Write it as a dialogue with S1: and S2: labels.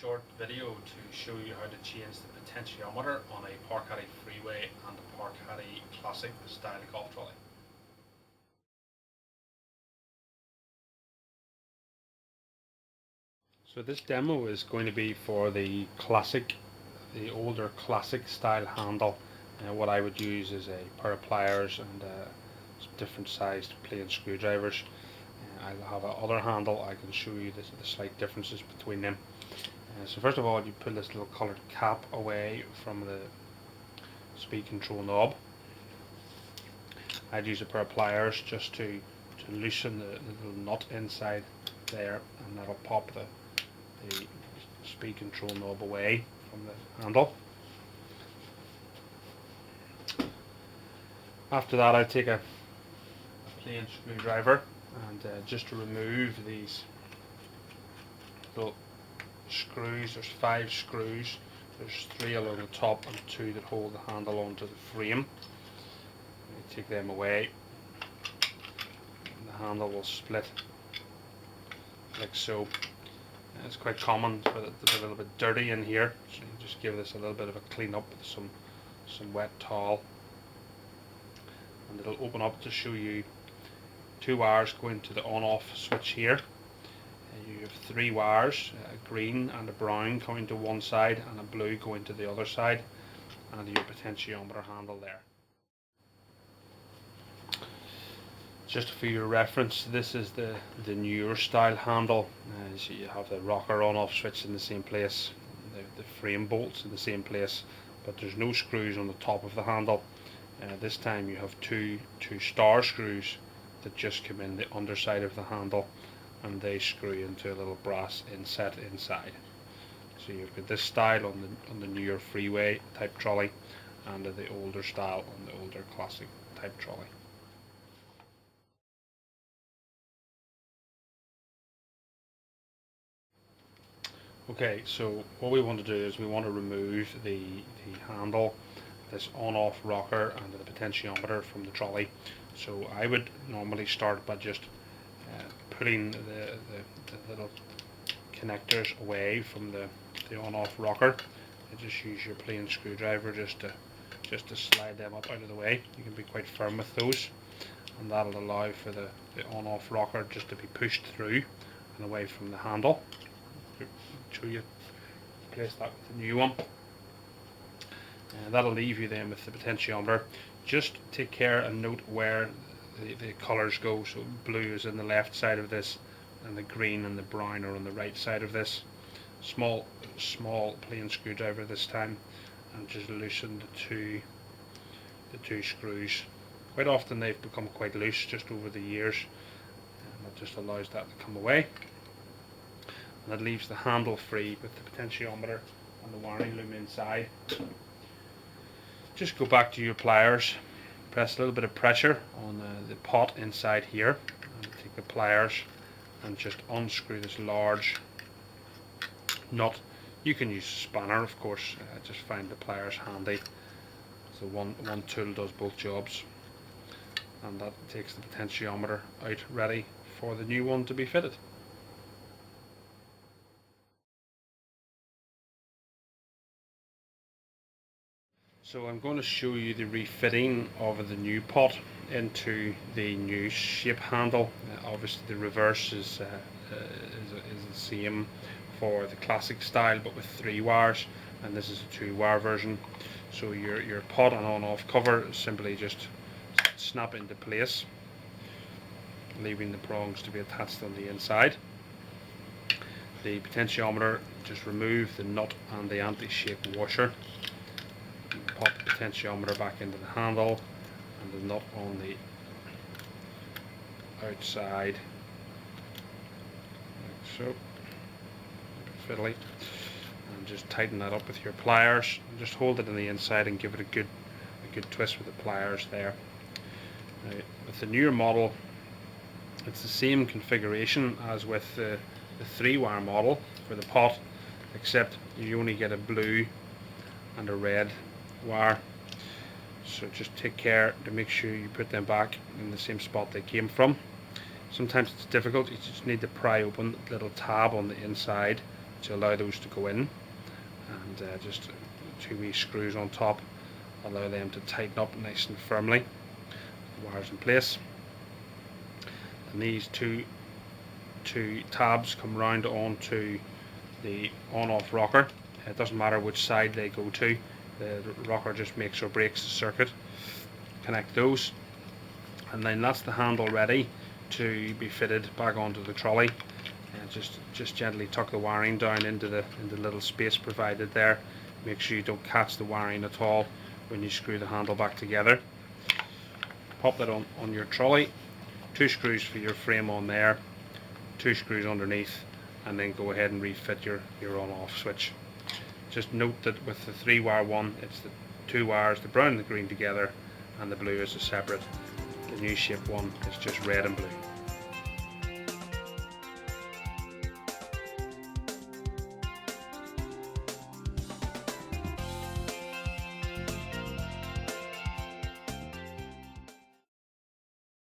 S1: short video to show you how to change the potentiometer on a Powakaddy Freeway and a Powakaddy Classic style golf trolley. So this demo is going to be for the older classic style handle. What I would use is a pair of pliers and some different sized plain screwdrivers. I'll have another handle. I can show you the slight differences between them. So first of all, you pull this little coloured cap away from the speed control knob. I'd use a pair of pliers just to loosen the little nut inside there, and that'll pop the speed control knob away from the handle. After that, I take a plain screwdriver and just to remove these little screws. There's 5 screws. There's 3 along the top and 2 that hold the handle onto the frame. I take them away, and the handle will split like so. It's quite common for it to be a little bit dirty in here, so you just give this a little bit of a clean up with some wet towel, and it'll open up to show you 2 wires going to the on-off switch here. You have 3 wires, a green and a brown coming to one side and a blue going to the other side, and your potentiometer handle there. Just for your reference, this is the newer style handle. So you have the rocker on-off switch in the same place, the frame bolts in the same place, but there's no screws on the top of the handle. This time you have two star screws that just come in the underside of the handle, and they screw into a little brass inset inside. So you've got this style on the newer Freeway type trolley, and the older style on the older Classic type trolley. Okay, so what we want to do is we want to remove the handle, this on-off rocker and the potentiometer from the trolley. So I would normally start by just putting the little connectors away from the on-off rocker. And just use your plain screwdriver just to slide them up out of the way. You can be quite firm with those, and that'll allow for the on-off rocker just to be pushed through and away from the handle. Show you place that with the new one, and that'll leave you then with the potentiometer. Just take care and note where the colours go. So blue is in the left side of this, and the green and the brown are on the right side of this. Small plain screwdriver this time, and just loosen the two screws. Quite often they've become quite loose just over the years, and that just allows that to come away. And that leaves the handle free with the potentiometer and the wiring loom inside. Just go back to your pliers, press a little bit of pressure on the pot inside here, and take the pliers and just unscrew this large nut. You can use a spanner, of course. Just find the pliers handy. So one tool does both jobs, and that takes the potentiometer out ready for the new one to be fitted. So I'm going to show you the refitting of the new pot into the new shape handle. Obviously the reverse is the same for the classic style, but with 3 wires, and this is a 2-wire version. So your pot and on-off cover simply just snap into place, leaving the prongs to be attached on the inside. The potentiometer, just remove the nut and the anti-shake washer. Pop the potentiometer back into the handle, and the nut on the outside, like so, fiddly, and just tighten that up with your pliers, and just hold it on the inside and give it a good twist with the pliers there. Now, with the newer model, it's the same configuration as with the 3-wire model for the pot, except you only get a blue and a red wire. So just take care to make sure you put them back in the same spot they came from. Sometimes it's difficult. You just need to pry open the little tab on the inside to allow those to go in, and just 2 wee screws on top allow them to tighten up nice and firmly. The wires in place, and these two tabs come round onto the on-off rocker. It doesn't matter which side they go to, the rocker just makes or breaks the circuit. Connect those, and then that's the handle ready to be fitted back onto the trolley. And just gently tuck the wiring down into the little space provided there. Make sure you don't catch the wiring at all when you screw the handle back together. Pop that on your trolley, 2 screws for your frame on there, 2 screws underneath, and then go ahead and refit your on-off switch. Just note that with the 3-wire one, it's the 2 wires, the brown and the green together, and the blue is a separate. The new shape one is just red and blue.